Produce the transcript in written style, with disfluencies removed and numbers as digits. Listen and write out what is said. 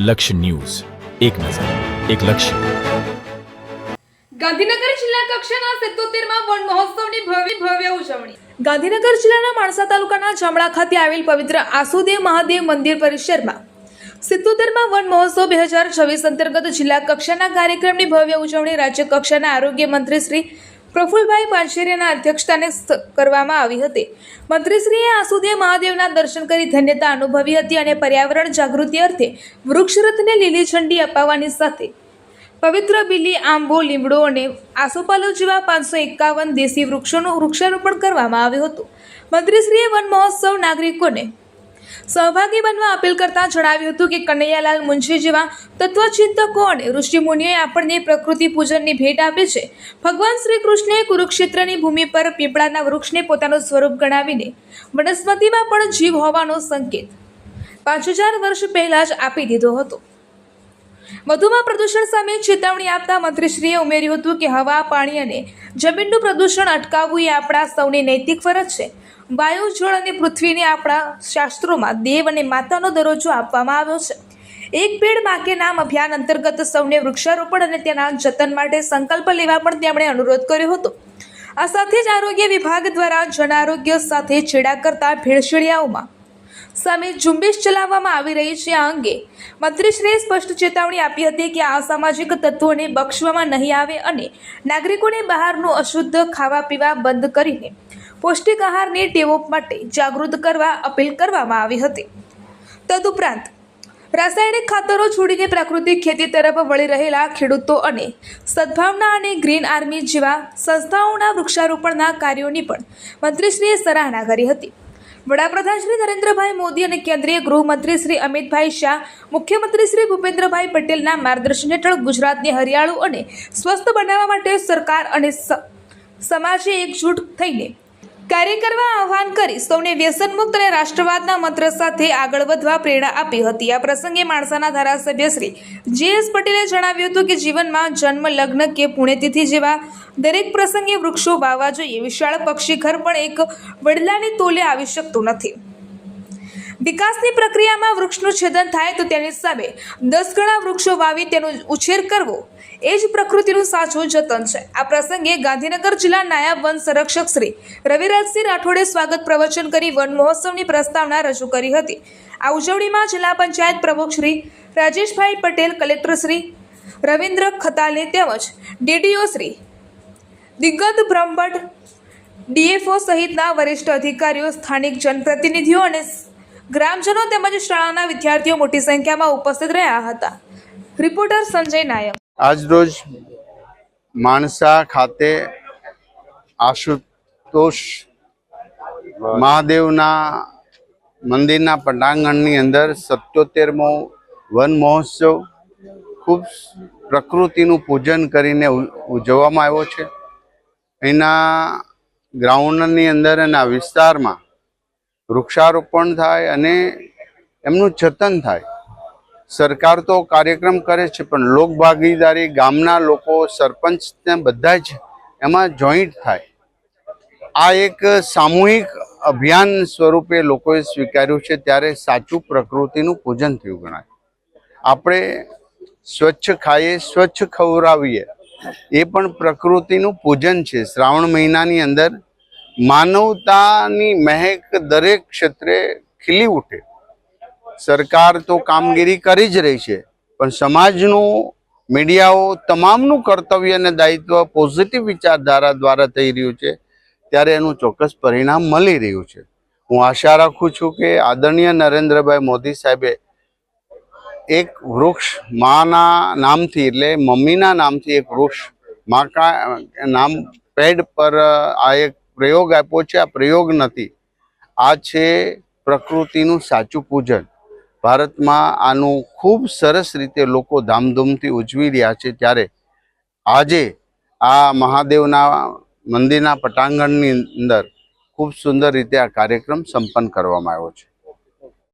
લક્ષ્ય ન્યૂઝ, એક નજર, એક લક્ષ્ય. ગાંધીનગર જિલ્લા કક્ષાના 77માં વન મહોત્સવની ભવ્ય ઉજવણી. ગાંધીનગર જિલ્લાના માણસા તાલુકાના જામડા ખાતે આવેલ પવિત્ર આસુદેવ મહાદેવ મંદિર પરિસરમાં 77માં વન મહોત્સવ 2024 અંતર્ગત જિલ્લા કક્ષાના કાર્યક્રમની ભવ્ય ઉજવણી રાજ્ય કક્ષાના આરોગ્ય મંત્રી શ્રી પ્રફુલભાઈ પાનશેરિયાના અધ્યક્ષસ્થાને કરવામાં આવી હતી. મંત્રીશ્રીએ આસુદેવ મહાદેવના દર્શન કરી ધન્યતા અનુભવી હતી અને પર્યાવરણ જાગૃતિ અર્થે વૃક્ષરથને લીલી ઝંડી અપાવવાની સાથે પવિત્ર બીલી, આંબો, લીમડો અને આસોપાલવ જેવા 551 દેશી વૃક્ષોનું વૃક્ષારોપણ કરવામાં આવ્યું હતું. મંત્રીશ્રીએ વન મહોત્સવ નાગરિકોને સહભાગી બનવા અપીલ કરતા જણાવ્યું હતું કે કનૈયાલાલ મુનશી જેવા તત્વચિંતકો અને ઋષિમુનિઓએ આપણને પ્રકૃતિ પૂજનની ભેટ આપી છે. ભગવાન શ્રી કૃષ્ણએ કુરુક્ષેત્રની ભૂમિ પર પીપળાના વૃક્ષને પોતાનું સ્વરૂપ ગણાવીને વનસ્પતિમાં પણ જીવ હોવાનો સંકેત 5000 વર્ષ પહેલા જ આપી દીધો હતો. વધુમાં પ્રદૂષણ સામે ચેતવણી આપતા મંત્રીશ્રીએ ઉમેર્યું હતું કે હવા, પાણી અને જમીનનું પ્રદૂષણ અટકાવવું એ આપણા સૌની નૈતિક ફરજ છે. વાયુ, જળ અને પૃથ્વીને આપણા શાસ્ત્રોમાં દેવ અને માતાનો દરજ્જો આપવામાં આવ્યો છે. એક પેડ માં કે નામ અભિયાન અંતર્ગત સૌને વૃક્ષારોપણ અને તેના જતન માટે સંકલ્પ લેવા પણ તેમણે અનુરોધ કર્યો હતો. આ સાથે જ આરોગ્ય વિભાગ દ્વારા જન આરોગ્ય સાથે છેડા કરતા ભેળસેળિયાઓમાં સામે ઝુંબેશ ચલાવવામાં આવી રહી છે. આ અંગે મંત્રીશ્રીએ સ્પષ્ટ ચેતવણી આપી હતી કે આ અસામાજિક તત્વોને બક્ષવામાં નહીં આવે અને નાગરિકોને બહારનું અશુદ્ધ ખાવા પીવા બંધ કરીને પૌષ્ટિક આહારની ટેવો માટે જાગૃત કરવા અપીલ કરવામાં આવી હતી. તદુપરાંત રાસાયણિક ખાતરો છોડીને પ્રાકૃતિક ખેતી તરફ વળી રહેલા ખેડૂતો અને સદભાવના અને ગ્રીન આર્મી જેવા સંસ્થાઓના વૃક્ષારોપણના કાર્યોની પણ મંત્રીશ્રીએ સરાહના કરી હતી. વડાપ્રધાન શ્રી નરેન્દ્રભાઈ મોદી અને કેન્દ્રીય ગૃહમંત્રી શ્રી અમિતભાઈ શાહ, મુખ્યમંત્રી શ્રી ભૂપેન્દ્રભાઈ પટેલના માર્ગદર્શન હેઠળ ગુજરાતને હરિયાળું અને સ્વસ્થ બનાવવા માટે સરકાર અને સમાજે એકજૂટ થઈને કાર્ય કરવા આહ્વાન કરી સૌને વ્યસનમુક્ત અને રાષ્ટ્રવાદના મંત્ર સાથે આગળ વધવા પ્રેરણા આપી હતી. આ પ્રસંગે માણસાના ધારાસભ્ય શ્રી જે.એસ. પટેલે જણાવ્યું હતું કે જીવનમાં જન્મ, લગ્ન કે પુણ્યતિથિ જેવા દરેક પ્રસંગે વૃક્ષો વાવવા જોઈએ. વિશાળ પક્ષી ઘર પણ એક વડલાની તોલે આવી શકતું નથી. વિકાસની પ્રક્રિયામાં વૃક્ષનું છેદન થાય તો તેની સામે 10 ગણા વૃક્ષો વાવી તેનો ઉછેર કરવો એ જ પ્રકૃતિનું સાચું જતન છે. આ પ્રસંગે ગાંધીનગર જિલ્લા નાયબ વન સંરક્ષક શ્રી રવિરાજસિંહ રાઠોડે સ્વાગત પ્રવચન કરી વન મહોત્સવની પ્રસ્તાવના રજૂ કરી હતી. આ ઉજવણીમાં જિલ્લા પંચાયત પ્રમુખ શ્રી રાજેશભાઈ પટેલ, કલેક્ટર શ્રી રવિન્દ્ર ખતાલે તેમજ ડીડીઓ શ્રી દિગ્ગજ બ્રહ્મભટ્ટ, ડીએફઓ સહિતના વરિષ્ઠ અધિકારીઓ, સ્થાનિક જનપ્રતિનિધિઓ અને ગ્રામજનો તેમજ શાળાના વિદ્યાર્થીઓ મોટી સંખ્યામાં ઉપસ્થિત રહ્યા હતા. રિપોર્ટર સંજય નાયક. આજરોજ માણસા ખાતે આશુતોષ મહાદેવના મંદિરના પટાંગણની અંદર 77મો વન મહોત્સવ ખૂબ પ્રકૃતિનું પૂજન કરીને ઉજવવામાં આવ્યો છે. એના ગ્રાઉન્ડની અંદર અને આ વિસ્તારમાં વૃક્ષારોપણ થાય અને એમનું જતન થાય. સરકાર તો કાર્યક્રમ કરે છે પણ લોક ભાગીદારી, ગામના લોકો, સરપંચને બધા જ એમાં જોઈન્ટ થાય. આ એક સામૂહિક અભિયાન સ્વરૂપે લોકોએ સ્વીકાર્યું છે ત્યારે સાચું પ્રકૃતિનું પૂજન થયું ગણાય. આપણે સ્વચ્છ ખાઈએ, સ્વચ્છ ખવડાવીએ એ પણ પ્રકૃતિનું પૂજન છે. શ્રાવણ મહિનાની અંદર માનવતાની મહેક દરેક ક્ષેત્રે ખીલી ઉઠે. સરકાર તો કામગીરી કરી જ રહી છે પણ સમાજનું, મીડિયાઓ તમામનું કર્તવ્ય અને દાયિત્વ પોઝિટિવ વિચારધારા દ્વારા થઈ રહ્યું છે ત્યારે એનું ચોક્કસ પરિણામ મળી રહ્યું છે. હું આશા રાખું છું કે આદરણીય નરેન્દ્રભાઈ મોદી સાહેબે એક વૃક્ષ માના નામથી, એટલે મમ્મીના નામથી એક વૃક્ષ માકા નામ પેડ પર આ એક પ્રયોગ આપ્યો છે. આ પ્રયોગ નથી, આ છે પ્રકૃતિનું સાચું પૂજન. ભારતમાં આનું ખૂબ સરસ રીતે લોકો ધામધૂમથી ઉજવી રહ્યા છે ત્યારે આજે આ મહાદેવના મંદિરના પટાંગણની અંદર ખૂબ સુંદર રીતે આ કાર્યક્રમ સંપન્ન કરવામાં આવ્યો છે.